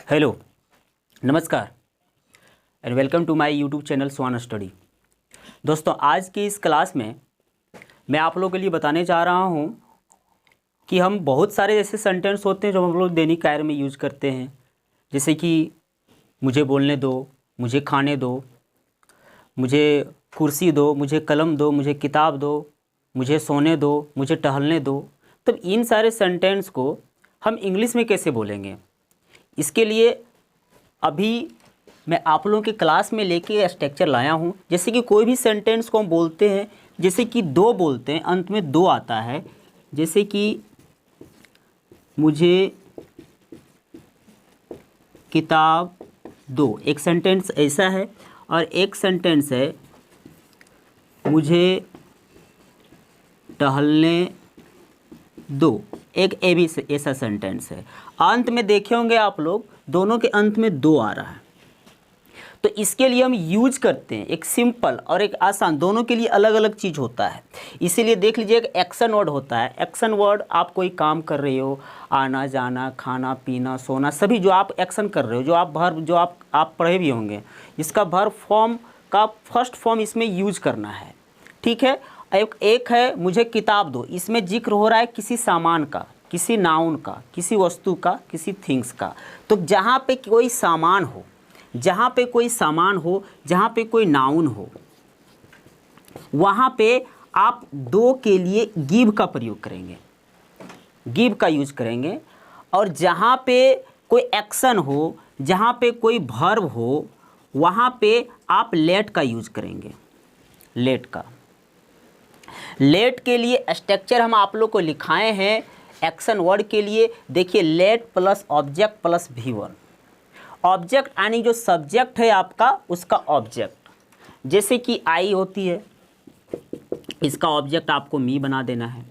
Hello, नमस्कार and welcome to my YouTube channel Swan Study. दोस्तों, आज की इस क्लास में मैं आप लोगों के लिए बताने जा रहा हूं कि हम बहुत सारे ऐसे सेंटेंस होते हैं जो हम लोग दैनिक कार्य में यूज़ करते हैं, जैसे कि मुझे बोलने दो, मुझे खाने दो, मुझे कुर्सी दो, मुझे कलम दो, मुझे किताब दो, मुझे सोने दो, मुझे टहलने दो। तो इन सारे सेंटेंस को हम इंग्लिश में कैसे बोलेंगे, इसके लिए अभी मैं आप लोगों की क्लास में लेके स्ट्रक्चर लाया हूँ। जैसे कि कोई भी सेंटेंस को हम बोलते हैं, जैसे कि दो बोलते हैं, अंत में दो आता है। जैसे कि मुझे किताब दो, एक सेंटेंस ऐसा है, और एक सेंटेंस है मुझे टहलने दो। एक ए भी ऐसा सेंटेंस है। अंत में देखे होंगे आप लोग, दोनों के अंत में दो आ रहा है। तो इसके लिए हम यूज करते हैं एक सिंपल और एक आसान, दोनों के लिए अलग अलग चीज़ होता है। इसीलिए देख लीजिए, एक एक्शन वर्ड होता है। एक्शन वर्ड, आप कोई काम कर रहे हो, आना जाना, खाना पीना, सोना, सभी जो आप एक्शन कर रहे हो, जो आप वर्ब, जो आप पढ़े भी होंगे, इसका वर्ब फॉर्म का फर्स्ट फॉर्म इसमें यूज करना है। ठीक है। एक है मुझे किताब दो, इसमें जिक्र हो रहा है किसी सामान का, किसी नाउन का, किसी वस्तु का, किसी थिंग्स का। तो जहाँ पे कोई सामान हो, जहाँ पे कोई सामान हो, जहाँ पे कोई नाउन हो, वहाँ पे आप दो के लिए गिव का प्रयोग करेंगे, गिव का यूज करेंगे। और जहाँ पे कोई एक्शन हो, जहाँ पे कोई वर्ब हो, वहाँ पे आप लेट का यूज करेंगे, लेट का। लेट के लिए स्ट्रक्चर हम आप लोग को लिखाए हैं एक्शन वर्ड के लिए। देखिए, late plus object plus V1। Object यानी जो सब्जेक्ट है आपका, उसका ऑब्जेक्ट। जैसे कि आई होती है, इसका ऑब्जेक्ट आपको मी बना देना है।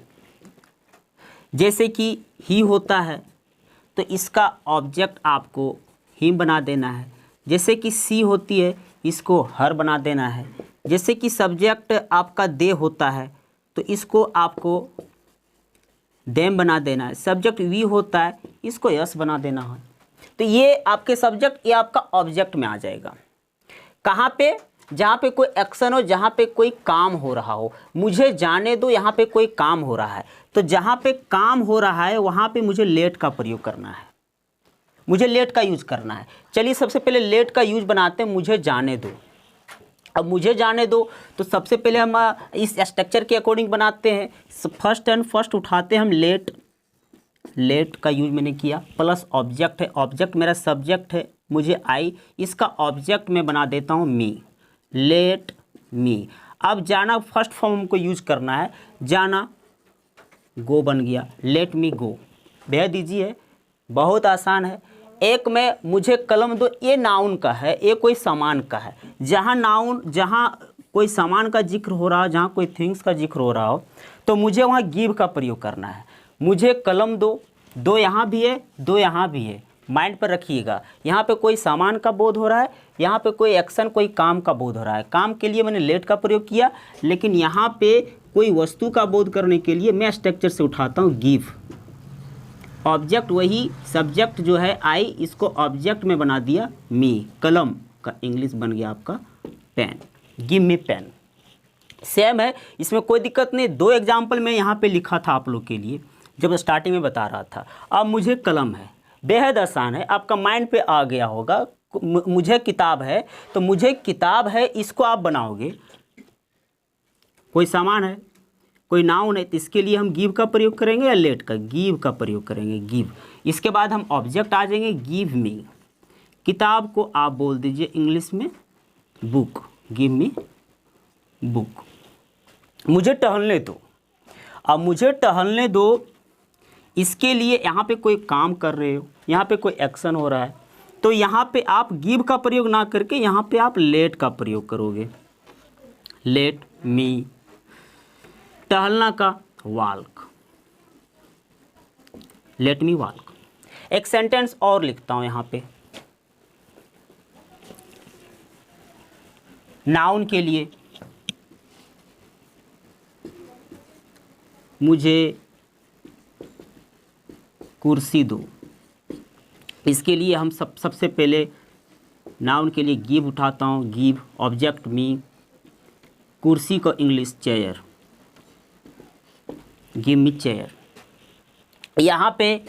जैसे कि ही होता है, तो इसका ऑब्जेक्ट आपको हिम बना देना है। जैसे कि सी होती है, इसको हर बना देना है। जैसे कि सब्जेक्ट आपका दे होता है, तो इसको आपको देम बना देना है। सब्जेक्ट वी होता है, इसको यस बना देना है। तो ये आपके सब्जेक्ट, ये आपका ऑब्जेक्ट में आ जाएगा। कहाँ पे? जहाँ पे कोई एक्शन हो, जहाँ पे कोई काम हो रहा हो। मुझे जाने दो, यहाँ पे कोई काम हो रहा है। तो जहाँ पे काम हो रहा है, वहाँ पे मुझे लेट का प्रयोग करना है, मुझे लेट का यूज करना है। चलिए, सबसे पहले लेट का यूज बनाते हैं, मुझे जाने दो। अब मुझे जाने दो, तो सबसे पहले हम इस स्ट्रक्चर के अकॉर्डिंग बनाते हैं। फर्स्ट एंड फर्स्ट उठाते हैं हम लेट। लेट का यूज मैंने किया, प्लस ऑब्जेक्ट है, ऑब्जेक्ट मेरा सब्जेक्ट है, मुझे आई, इसका ऑब्जेक्ट मैं बना देता हूँ मी, लेट मी। अब जाना फर्स्ट फॉर्म को यूज करना है, जाना गो बन गया, लेट मी गो। भेज दीजिए, बहुत आसान है। एक में मुझे कलम दो, ये नाउन का है, ये कोई सामान का है। जहाँ नाउन, जहाँ कोई सामान का जिक्र हो रहा हो, जहाँ कोई थिंग्स का जिक्र हो रहा हो, तो मुझे वहाँ गिव का प्रयोग करना है। मुझे कलम दो, दो यहाँ भी है, दो यहाँ भी है। माइंड पर रखिएगा, यहाँ पे कोई सामान का बोध हो रहा है, यहाँ पे कोई एक्शन, कोई काम का बोध हो रहा है। काम के लिए मैंने लेट का प्रयोग किया, लेकिन यहाँ पे कोई वस्तु का बोध करने के लिए मैं स्ट्रक्चर से उठाता हूँ गिव। ऑब्जेक्ट वही, सब्जेक्ट जो है आई, इसको ऑब्जेक्ट में बना दिया मी। कलम का इंग्लिश बन गया आपका pen, give me pen. Same है, इसमें कोई दिक्कत नहीं। दो एग्जाम्पल मैं यहाँ पे लिखा था आप लोग के लिए, जब स्टार्टिंग में बता रहा था। अब मुझे कलम है, बेहद आसान है, आपका माइंड पे आ गया होगा। मुझे किताब है, तो मुझे किताब है, इसको आप बनाओगे। कोई सामान है, कोई नाउन है, तो इसके लिए हम गिव का प्रयोग करेंगे या लेट का? गिव का प्रयोग करेंगे, गिव। इसके बाद हम ऑब्जेक्ट आ जाएंगे, गिव मी। किताब को आप बोल दीजिए इंग्लिश में बुक, गिव मी बुक। मुझे टहलने दो, अब मुझे टहलने दो, इसके लिए यहाँ पे कोई काम कर रहे हो, यहाँ पे कोई एक्शन हो रहा है, तो यहाँ पे आप गिव का प्रयोग ना करके यहाँ पे आप लेट का प्रयोग करोगे, लेट मी। टहलना का वॉक, लेट मी वॉक। एक सेंटेंस और लिखता हूं यहाँ पे, नाउन के लिए मुझे कुर्सी दो, इसके लिए हम सबसे पहले नाउन के लिए गिव उठाता हूँ। गिव ऑब्जेक्ट मी, कुर्सी को English chair, give me chair. यहाँ पे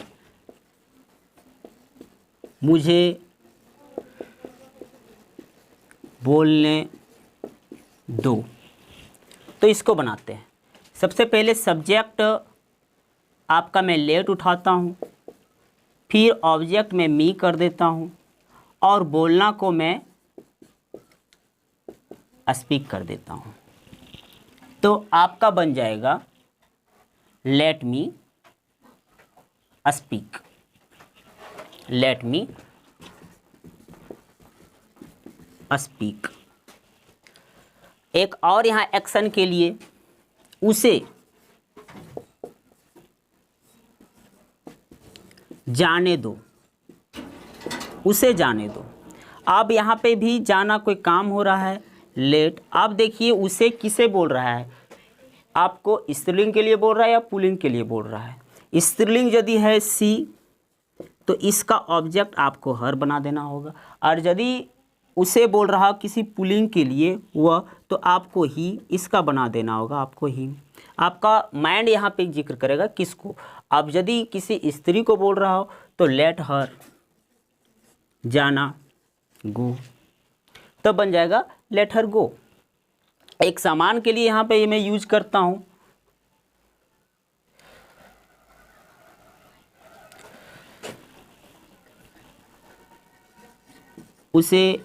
मुझे बोलने दो, तो इसको बनाते हैं। सबसे पहले सब्जेक्ट आपका मैं लेट उठाता हूँ, फिर ऑब्जेक्ट में मी कर देता हूँ और बोलना को मैं स्पीक कर देता हूँ। तो आपका बन जाएगा let me speak, let me speak. एक और यहाँ एक्शन के लिए उसे जाने दो, उसे जाने दो। अब यहाँ पे भी जाना कोई काम हो रहा है, लेट। अब देखिए उसे किसे बोल रहा है, आपको स्त्रीलिंग के लिए बोल रहा है या पुल्लिंग के लिए बोल रहा है। स्त्रीलिंग यदि है सी तो इसका ऑब्जेक्ट आपको हर बना देना होगा, और यदि उसे बोल रहा किसी पुल्लिंग के लिए वह, तो आपको ही इसका बना देना होगा, आपको ही। आपका माइंड यहाँ पे जिक्र करेगा किसको। अब यदि किसी स्त्री को बोल रहा हो तो लेट हर जाना गो, तब बन जाएगा लेट हर गो। एक सामान के लिए यहाँ पे मैं यूज करता हूँ, उसे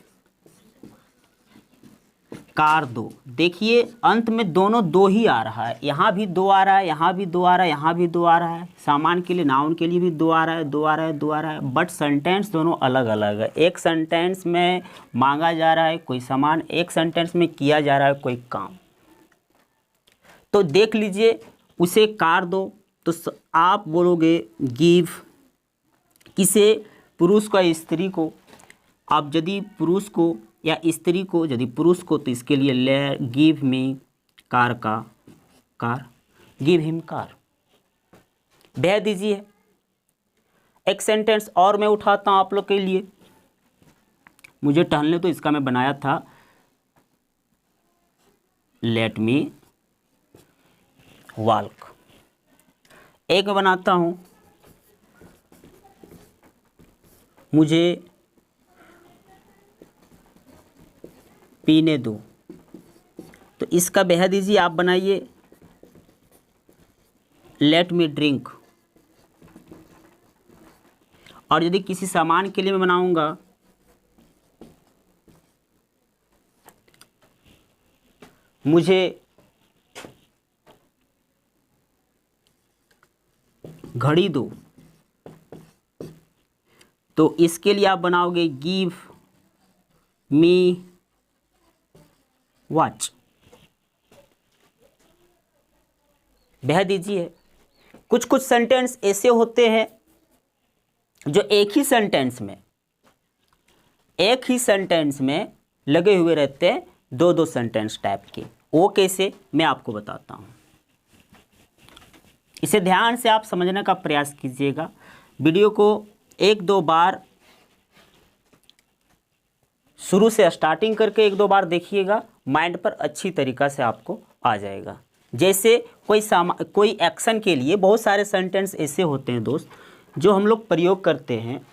कार दो। देखिए अंत में दोनों दो ही आ रहा है, यहाँ भी दो आ रहा है, यहाँ भी दो आ रहा है, यहाँ भी दो आ रहा है। सामान के लिए, नाउन के लिए भी दो आ रहा है, दो आ रहा है, दो आ रहा है, बट सेंटेंस दोनों अलग अलग है। एक सेंटेंस में मांगा जा रहा है कोई सामान, एक सेंटेंस में किया जा रहा है कोई काम। तो देख लीजिए, उसे कार दो तो आप बोलोगे गिव, किसे, पुरुष को या स्त्री को। आप यदि पुरुष को या स्त्री को, यदि पुरुष को तो इसके लिए ले गिव मी कार का कार, गिव हिम कार, भेज दीजिए। एक सेंटेंस और मैं उठाता हूँ आप लोग के लिए, मुझे टहलने तो इसका मैं बनाया था, लेट मी वॉक। एक मैं बनाता हूँ, मुझे पीने दो, तो इसका बहा दीजिए, आप बनाइए लेट मी ड्रिंक। और यदि किसी सामान के लिए मैं बनाऊंगा, मुझे घड़ी दो, तो इसके लिए आप बनाओगे गिव मी वॉच, बह दीजिए। कुछ कुछ सेंटेंस ऐसे होते हैं जो एक ही सेंटेंस में लगे हुए रहते हैं, दो दो सेंटेंस टाइप के। वो कैसे, मैं आपको बताता हूँ। इसे ध्यान से आप समझने का प्रयास कीजिएगा। वीडियो को एक दो बार शुरू से स्टार्टिंग करके एक दो बार देखिएगा, माइंड पर अच्छी तरीक़ा से आपको आ जाएगा। जैसे कोई एक्शन के लिए बहुत सारे सेंटेंस ऐसे होते हैं दोस्त, जो हम लोग प्रयोग करते हैं।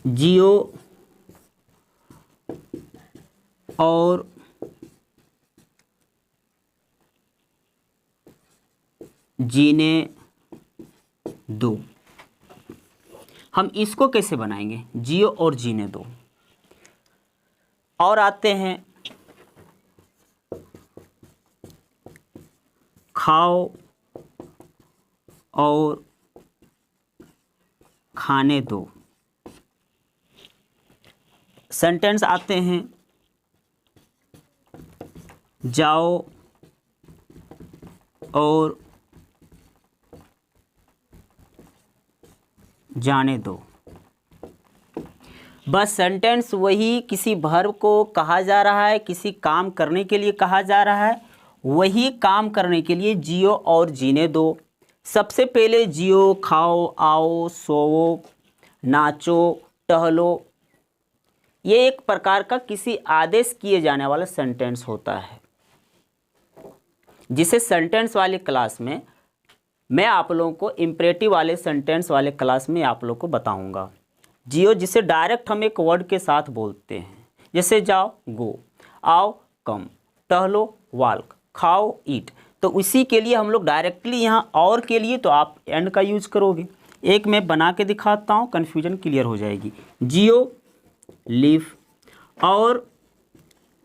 जियो और जीने दो, हम इसको कैसे बनाएंगे, जियो और जीने दो। और आते हैं खाओ और खाने दो। सेंटेंस आते हैं जाओ और जाने दो। बस सेंटेंस वही, किसी वर्ब को कहा जा रहा है, किसी काम करने के लिए कहा जा रहा है, वही काम करने के लिए जियो और जीने दो। सबसे पहले जियो, खाओ, आओ, सोओ, नाचो, टहलो, ये एक प्रकार का किसी आदेश किए जाने वाला सेंटेंस होता है, जिसे सेंटेंस वाली क्लास में मैं आप लोगों को इम्परेटिव वाले सेंटेंस वाले क्लास में आप लोगों को बताऊंगा। जियो जिसे डायरेक्ट हम एक वर्ड के साथ बोलते हैं, जैसे जाओ गो, आओ कम, टहलो वॉक, खाओ ईट। तो उसी के लिए हम लोग डायरेक्टली यहाँ और के लिए तो आप एंड का यूज करोगे। एक मैं बना के दिखाता हूँ, कन्फ्यूजन क्लियर हो जाएगी। जियो, लिव और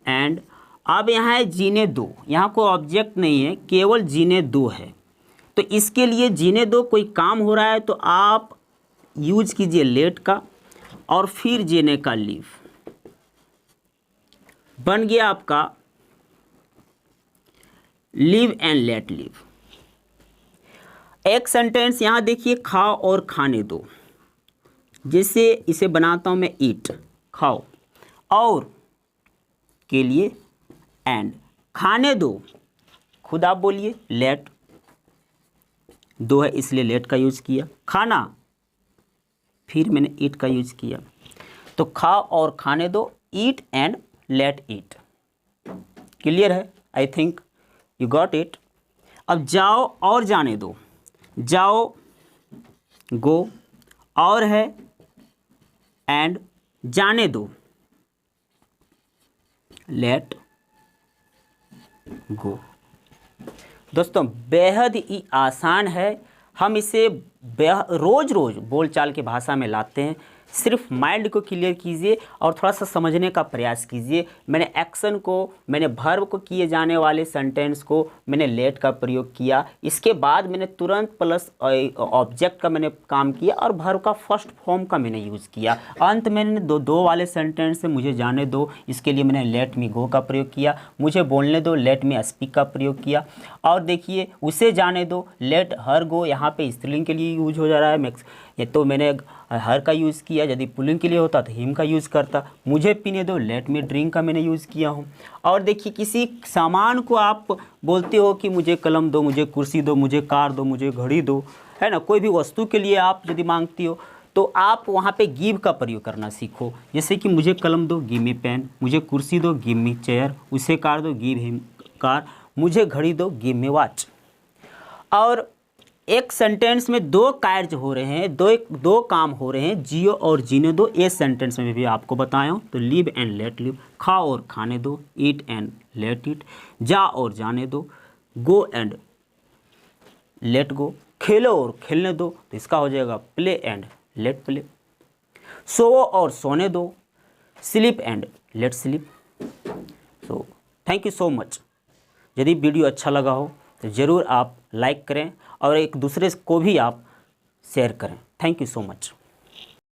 एंड। अब यहाँ है जीने दो, यहाँ कोई ऑब्जेक्ट नहीं है, केवल जीने दो है। तो इसके लिए जीने दो कोई काम हो रहा है तो आप यूज कीजिए लेट का और फिर जीने का लिव। बन गया आपका लिव एंड लेट लिव। एक सेंटेंस यहाँ देखिए, खाओ और खाने दो, जैसे इसे बनाता हूं मैं ईट, खाओ, और के लिए एंड, खाने दो, खुद आप बोलिए लेट, दो है इसलिए लेट का यूज किया, खाना फिर मैंने ईट का यूज किया। तो खाओ और खाने दो, eat and let eat. Clear है? I think you got it. अब जाओ और जाने दो, जाओ गो, और है एंड, जाने दो लेट गो। दोस्तों बेहद ही आसान है, हम इसे रोज़ रोज़ बोलचाल की भाषा में लाते हैं। सिर्फ माइंड को क्लियर कीजिए और थोड़ा सा समझने का प्रयास कीजिए। मैंने एक्शन को, मैंने वर्ब को किए जाने वाले सेंटेंस को मैंने लेट का प्रयोग किया, इसके बाद मैंने तुरंत प्लस ऑब्जेक्ट का मैंने काम किया और वर्ब का फर्स्ट फॉर्म का मैंने यूज़ किया। अंत में मैंने दो वाले सेंटेंस से मुझे जाने दो, इसके लिए मैंने लेट मी गो का प्रयोग किया, मुझे बोलने दो, लेट मी स्पीक का प्रयोग किया। और देखिए उसे जाने दो, लेट हर गो, यहाँ पे स्त्रीलिंग के लिए यूज हो जा रहा है, ये तो मैंने हर का यूज़ किया। यदि पुल्लिंग के लिए होता तो हिम का यूज़ करता। मुझे पीने दो, लेट मी ड्रिंक का मैंने यूज़ किया हूँ। और देखिए किसी सामान को आप बोलते हो कि मुझे कलम दो, मुझे कुर्सी दो, मुझे कार दो, मुझे घड़ी दो, है ना, कोई भी वस्तु के लिए आप यदि मांगती हो तो आप वहाँ पे गिव का प्रयोग करना सीखो। जैसे कि मुझे कलम दो, गिव मी पेन, मुझे कुर्सी दो, गिव मी चेयर, उसे कार दो, गिव हिम कार, मुझे घड़ी दो, गिव मी वॉच। और एक सेंटेंस में दो कार्य हो रहे हैं, दो काम हो रहे हैं, जियो और जीने दो। ये सेंटेंस में भी आपको बताया हूँ। तो लिव एंड लेट लिव, खाओ और खाने दो, ईट एंड लेट ईट, जा और जाने दो, गो एंड लेट गो, खेलो और खेलने दो, तो इसका हो जाएगा प्ले एंड लेट प्ले, सोओ और सोने दो, sleep and let sleep. So thank you so much. यदि वीडियो अच्छा लगा हो तो ज़रूर आप लाइक करें और एक दूसरे को भी आप शेयर करें। Thank you so much.